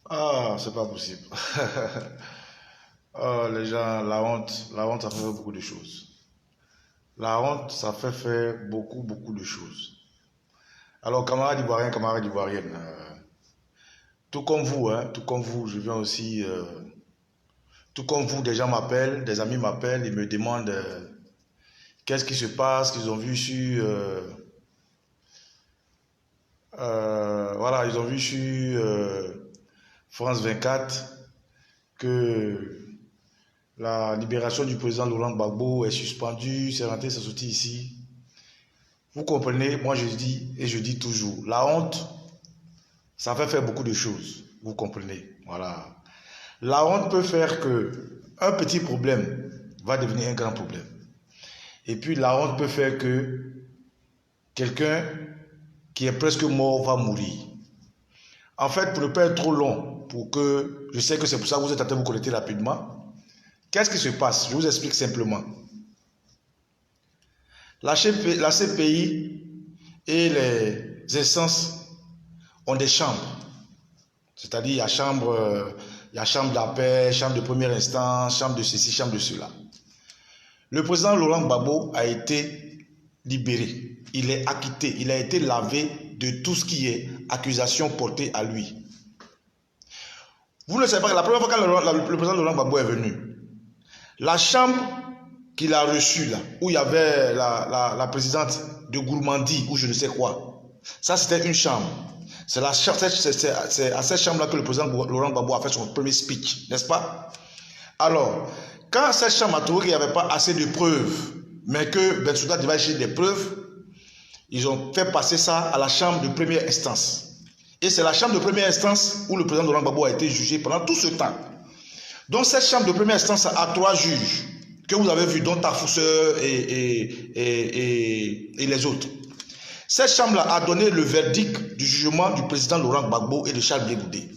Ah, c'est pas possible. Les gens, la honte, ça fait faire beaucoup de choses. La honte, ça fait faire beaucoup de choses. Alors, camarades ivoiriens, camarades ivoiriennes, tout comme vous, hein, tout comme vous, je viens aussi, tout comme vous, des gens m'appellent, des amis m'appellent, ils me demandent qu'est-ce qui se passe, qu'ils ont vu sur, voilà, ils ont vu sur France 24 que la libération du président Laurent Gbagbo est suspendue, c'est rentré, c'est sorti ici. Vous comprenez, moi je dis et je dis toujours, la honte, ça fait faire beaucoup de choses. Vous comprenez, voilà. La honte peut faire que un petit problème va devenir un grand problème. Et puis la honte peut faire que quelqu'un qui est presque mort va mourir. En fait, pour ne pas être trop long, pour que, je sais que c'est pour ça que vous êtes en train de vous connecter rapidement, qu'est-ce qui se passe? Je vous explique simplement. La CPI et les instances ont des chambres. C'est-à-dire, il y a chambre d'appel, chambre de première instance, chambre de ceci, chambre de cela. Le président Laurent Gbagbo a été libéré. Il est acquitté. Il a été lavé de tout ce qui est accusation portée à lui. Vous ne savez pas que la première fois que le président Laurent Gbagbo est venu, la chambre qu'il a reçue là, où il y avait la présidente de Gourmandi, ou je ne sais quoi, ça c'était une chambre. C'est à cette chambre-là que le président Laurent Gbagbo a fait son premier speech, n'est-ce pas? Alors, quand cette chambre a trouvé qu'il n'y avait pas assez de preuves, mais que Bensouda devait chercher des preuves, ils ont fait passer ça à la chambre de première instance. Et c'est la chambre de première instance où le président Laurent Gbagbo a été jugé pendant tout ce temps. Donc cette chambre de première instance a 3 juges que vous avez vus, dont Tafousseur et les autres. Cette chambre-là a donné le verdict du jugement du président Laurent Gbagbo et de Charles Blé Goudé.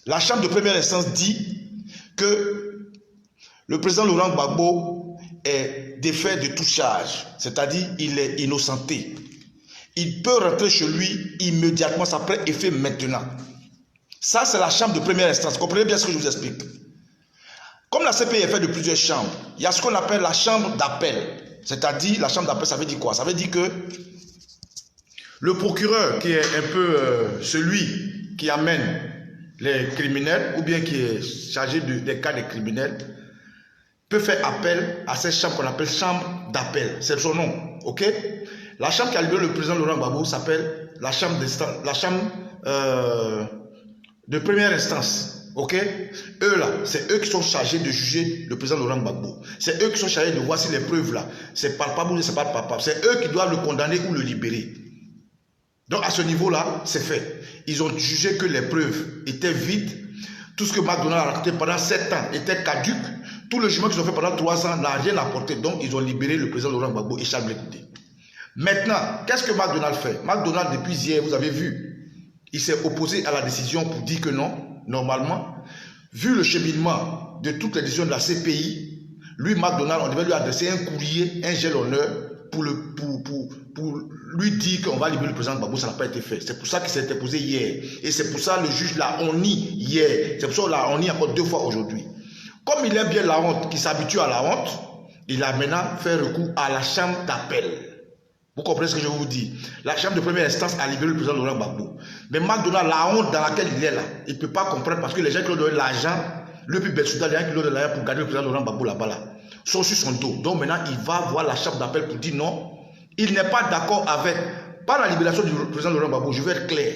La chambre de première instance dit que le président Laurent Gbagbo est défait de toute charge, c'est-à-dire il est innocenté. Il peut rentrer chez lui immédiatement, ça prend effet maintenant. Ça, c'est la chambre de première instance. Comprenez bien ce que je vous explique. Comme la CPI est faite de plusieurs chambres, il y a ce qu'on appelle la chambre d'appel. C'est-à-dire, la chambre d'appel, ça veut dire quoi? Ça veut dire que le procureur, qui est un peu celui qui amène les criminels, ou bien qui est chargé des cas des criminels, peut faire appel à cette chambre qu'on appelle chambre d'appel. C'est son nom, ok? La chambre qui a libéré le président Laurent Gbagbo s'appelle la chambre de première instance. Ok? Eux là, c'est eux qui sont chargés de juger le président Laurent Gbagbo. C'est eux qui sont chargés de voir si les preuves là, c'est palpable ou c'est pas palpable. C'est eux qui doivent le condamner ou le libérer. Donc à ce niveau-là, c'est fait. Ils ont jugé que les preuves étaient vides. Tout ce que McDonald a raconté pendant 7 ans était caduque. Tout le jugement qu'ils ont fait pendant 3 ans n'a rien apporté. Donc ils ont libéré le président Laurent Gbagbo et Charles Blé Goudé. Maintenant, qu'est-ce que McDonald fait? McDonald, depuis hier, vous avez vu, il s'est opposé à la décision pour dire que non, normalement, vu le cheminement de toutes les décisions de la CPI, lui, McDonald, on devait lui adresser un courrier, un gel honneur, pour lui dire qu'on va libérer le président Gbagbo, ça n'a pas été fait. C'est pour ça qu'il s'est opposé hier. Et c'est pour ça que le juge l'a honni hier. C'est pour ça qu'il l'a honni encore 2 fois aujourd'hui. Comme il aime bien la honte, qu'il s'habitue à la honte, il a maintenant fait recours à la chambre d'appel. Vous comprenez ce que je vous dis? La chambre de première instance a libéré le président Laurent Gbagbo. Mais McDonald, la honte dans laquelle il est là, il ne peut pas comprendre parce que les gens qui lui ont donné l'argent, le plus Bensouda, les gens qui lui ont donné l'argent pour garder le président Laurent Gbagbo là-bas, là, sont sur son dos. Donc maintenant, il va voir la chambre d'appel pour dire non, il n'est pas d'accord avec, pas la libération du président Laurent Gbagbo, je vais être clair.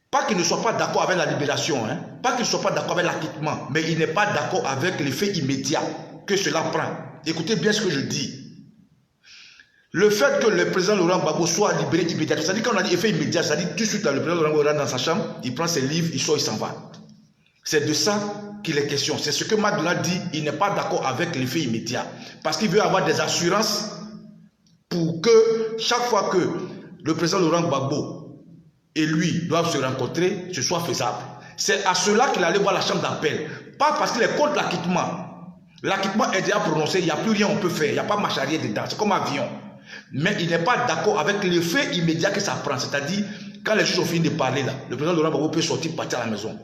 Pas qu'il ne soit pas d'accord avec la libération, hein, pas qu'il ne soit pas d'accord avec l'acquittement, mais il n'est pas d'accord avec l'effet immédiat que cela prend. Écoutez bien ce que je dis. Le fait que le président Laurent Gbagbo soit libéré immédiatement, c'est-à-dire qu'on a dit effet immédiat, c'est-à-dire tout de suite, le président Laurent Gbagbo rentre dans sa chambre, il prend ses livres, il sort, il s'en va. C'est de ça qu'il est question. C'est ce que McDonald dit, il n'est pas d'accord avec l'effet immédiat. Parce qu'il veut avoir des assurances pour que chaque fois que le président Laurent Gbagbo et lui doivent se rencontrer, ce soit faisable. C'est à cela qu'il allait voir la chambre d'appel. Pas parce qu'il est contre l'acquittement. L'acquittement est déjà prononcé, il n'y a plus rien qu'on peut faire, il n'y a pas marche arrière dedans, c'est comme avion. Mais il n'est pas d'accord avec l'effet immédiat que ça prend, c'est-à-dire quand les juges ont fini de parler là, le président Laurent Gbagbo peut sortir, partir à la maison.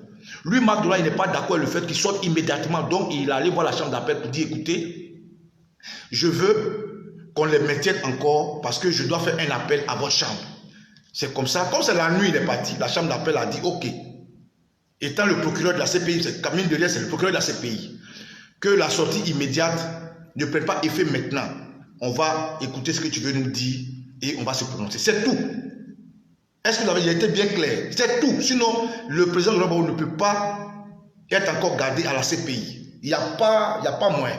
Lui, Marc Donald, il n'est pas d'accord avec le fait qu'il sorte immédiatement. Donc, il est allé voir la chambre d'appel pour dire, écoutez, je veux qu'on les maintienne encore parce que je dois faire un appel à votre chambre. C'est comme ça. Comme c'est la nuit, il est parti. La chambre d'appel a dit, ok. Étant le procureur de la CPI, Camille Delien, c'est le procureur de la CPI, que la sortie immédiate ne prenne pas effet maintenant. On va écouter ce que tu veux nous dire et on va se prononcer. C'est tout. Est-ce que vous avez été bien clair? C'est tout. Sinon, le président Laurent Gbagbo ne peut pas être encore gardé à la CPI. Il n'y a pas moyen.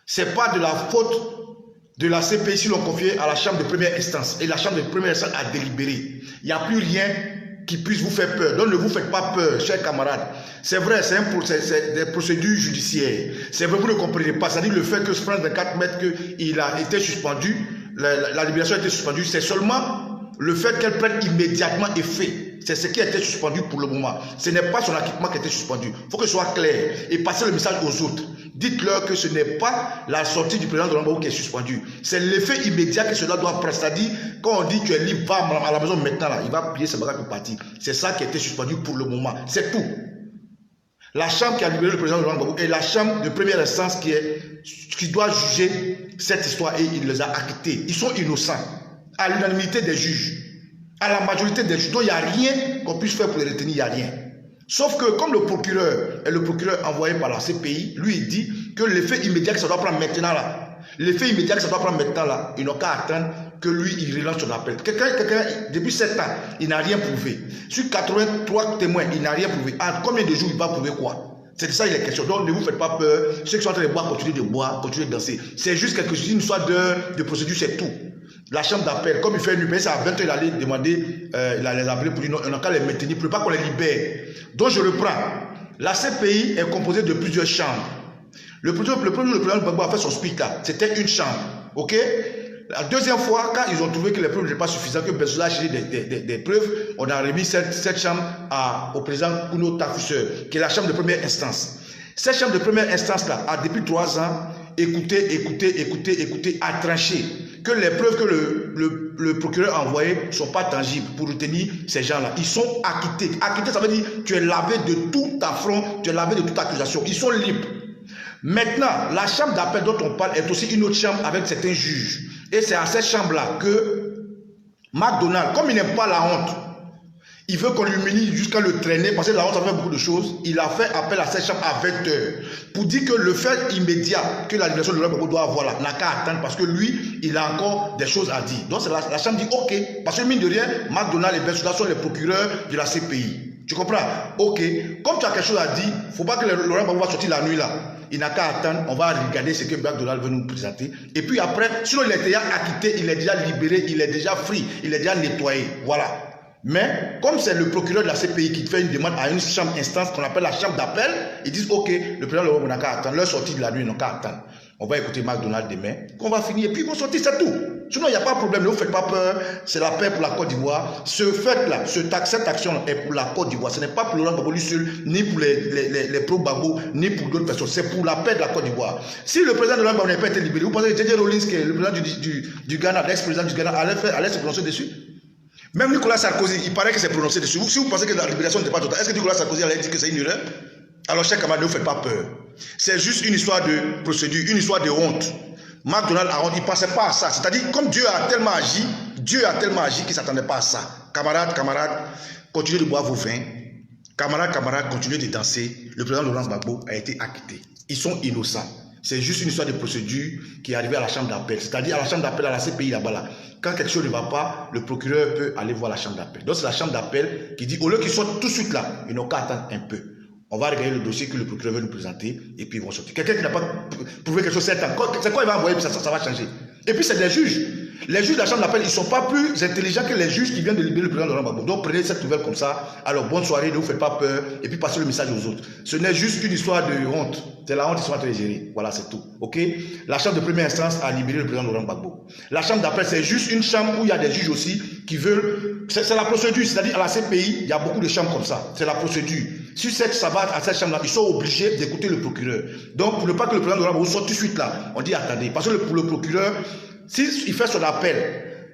Ce n'est pas de la faute de la CPI si l'on confie à la chambre de première instance. Et la chambre de première instance a délibéré. Il n'y a plus rien qui puisse vous faire peur. Donc ne vous faites pas peur, chers camarades. C'est vrai, c'est des procédures judiciaires. C'est vrai, vous ne comprenez pas. C'est-à-dire le fait que France 24 mètres qu'il a été suspendu, la libération a été suspendue, c'est seulement le fait qu'elle prenne immédiatement effet. C'est ce qui a été suspendu pour le moment. Ce n'est pas son acquittement qui a été suspendu. Il faut que ce soit clair et passer le message aux autres. Dites-leur que ce n'est pas la sortie du président de Laurent Gbagbo qui est suspendue. C'est l'effet immédiat que cela doit prendre. C'est-à-dire, quand on dit tu es libre, va à la maison maintenant, là, il va plier ses bagages pour partir. C'est ça qui a été suspendu pour le moment. C'est tout. La chambre qui a libéré le président de Laurent Gbagbo est la chambre de première instance qui doit juger cette histoire et il les a acquittés. Ils sont innocents. À l'unanimité des juges, à la majorité des juges. Donc il n'y a rien qu'on puisse faire pour les retenir, il n'y a rien. Sauf que comme le procureur est le procureur envoyé par la CPI, lui il dit que l'effet immédiat que ça doit prendre maintenant là, l'effet immédiat que ça doit prendre maintenant là, ils n'ont qu'à attendre que lui il relance son appel. Quelqu'un, depuis 7 ans, il n'a rien prouvé. Sur 83 témoins, il n'a rien prouvé. En combien de jours il va prouver quoi? C'est de ça il est question. Donc ne vous faites pas peur. Ceux qui sont en train de boire, continuez de boire, continuez de danser. C'est juste quelque chose, une histoire de procédure, c'est tout. La chambre d'appel, comme il fait une nuit, c'est à 20h, il allait demander, il allait les appeler pour dire non, on n'a qu'à les maintenir, pour ne pas qu'on les libère. Donc je reprends. La CPI est composée de plusieurs chambres. Le président Gbagbo a fait son speech là, c'était une chambre. Ok? La deuxième fois, quand ils ont trouvé que les preuves n'étaient pas suffisantes, que Benzoula a cherché des preuves, on a remis cette chambre au président Kouno Tafuseur, qui est la chambre de première instance. Cette chambre de première instance là a depuis 3 ans écouté, a tranché que les preuves que le procureur a envoyées ne sont pas tangibles pour retenir ces gens-là. Ils sont acquittés. Acquittés, ça veut dire tu es lavé de tout affront, tu es lavé de toute accusation. Ils sont libres. Maintenant, la chambre d'appel dont on parle est aussi une autre chambre avec certains juges. Et c'est à cette chambre-là que Marc Donald, comme il n'aime pas la honte, il veut qu'on l'humilie jusqu'à le traîner, parce que la honte, ça fait beaucoup de choses. Il a fait appel à cette chambre à 20h pour dire que le fait immédiat que la libération de Laurent Gbagbo doit avoir là, n'a qu'à attendre parce que lui, il a encore des choses à dire. Donc la chambre dit OK, parce que mine de rien, Marc Donald et Benzoula sont les procureurs de la CPI. Tu comprends? OK. Comme tu as quelque chose à dire, il ne faut pas que Laurent Gbagbo va sortir la nuit là. Il n'a qu'à attendre, on va regarder ce que Marc Donald veut nous présenter. Et puis après, sinon il est déjà acquitté, il est déjà libéré, il est déjà free, il est déjà nettoyé. Voilà. Mais comme c'est le procureur de la CPI qui fait une demande à une chambre instance qu'on appelle la chambre d'appel, ils disent OK, le président Laurent Gbagbo n'a qu'à attendre, leur sortie de la nuit, ils n'ont qu'à attendre. On va écouter Marc Donald demain, qu'on va finir, et puis ils vont sortir, c'est tout. Sinon, il n'y a pas de problème, ne vous faites pas peur, c'est la paix pour la Côte d'Ivoire. Ce fait-là, cette action est pour la Côte d'Ivoire. Ce n'est pas pour Laurent Gbagbo lui seul, ni pour les pro-Gbagbo, ni pour d'autres personnes. C'est pour la paix de la Côte d'Ivoire. Si le président de Laurent Gbagbo n'a pas été libéré, vous pensez que J.J. Rawlings, qui est le président du Ghana, l'ex-président du Ghana, allait se prononcer dessus? Même Nicolas Sarkozy, il paraît que c'est prononcé dessus. Si vous pensez que la libération n'était pas totale, est-ce que Nicolas Sarkozy allait dire que c'est une erreur? Alors, chers camarades, ne vous faites pas peur. C'est juste une histoire de procédure, une histoire de honte. Marc Donald a honte, il ne pensait pas à ça. C'est-à-dire, comme Dieu a tellement agi qu'il ne s'attendait pas à ça. Camarades, continuez de boire vos vins. Camarades, continuez de danser. Le président Laurent Gbagbo a été acquitté. Ils sont innocents. C'est juste une histoire de procédure qui est arrivée à la chambre d'appel. C'est-à-dire à la chambre d'appel, à la CPI là-bas. Là. Quand quelque chose ne va pas, le procureur peut aller voir la chambre d'appel. Donc c'est la chambre d'appel qui dit, au lieu qu'ils sortent tout de suite là, ils n'ont qu'à attendre un peu. On va regarder le dossier que le procureur veut nous présenter et puis ils vont sortir. Quelqu'un qui n'a pas prouvé quelque chose, c'est quoi il va envoyer, puis ça va changer. Et puis c'est des juges. Les juges de la chambre d'appel, ils ne sont pas plus intelligents que les juges qui viennent de libérer le président de Laurent Gbagbo. Donc prenez cette nouvelle comme ça. Alors bonne soirée, ne vous faites pas peur et puis passez le message aux autres. Ce n'est juste une histoire de honte. C'est la honte qu'ils sont en train de gérer. Voilà, c'est tout. Ok? La chambre de première instance a libéré le président de Laurent Gbagbo. La chambre d'appel, c'est juste une chambre où il y a des juges aussi qui veulent. C'est la procédure. C'est-à-dire à la CPI, il y a beaucoup de chambres comme ça. C'est la procédure. Si cette sabbat à cette chambre-là, ils sont obligés d'écouter le procureur. Donc pour ne pas que le président de Laurent Gbagbo sorte tout de suite là, on dit attendez. Parce que pour le procureur, s'il fait son appel,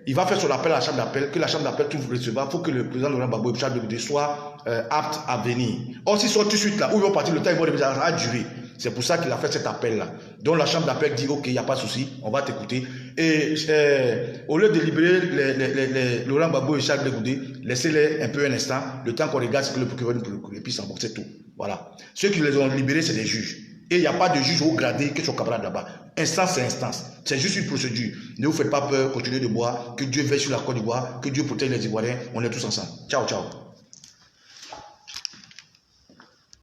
il va faire son appel à la chambre d'appel, que la chambre d'appel trouve recevable, il faut que le président Laurent Gbagbo soit apte à venir. Or, s'ils sont tout de suite là, où ils vont partir, le temps, ils vont ça va durer. C'est pour ça qu'il a fait cet appel-là. Donc la chambre d'appel dit, ok, il n'y a pas de souci, on va t'écouter. Et au lieu de libérer Laurent Gbagbo et Charles Blegoudé, laissez-les un peu un instant, le temps qu'on regarde ce que le procureur nous procure, et puis c'est bon, c'est tout. Voilà. Ceux qui les ont libérés, c'est des juges. Et il n'y a pas de juge haut gradé que son camarade là-bas. Instance, c'est instance. C'est juste une procédure. Ne vous faites pas peur, continuez de boire. Que Dieu veille sur la Côte d'Ivoire, que Dieu protège les Ivoiriens. On est tous ensemble. Ciao, ciao.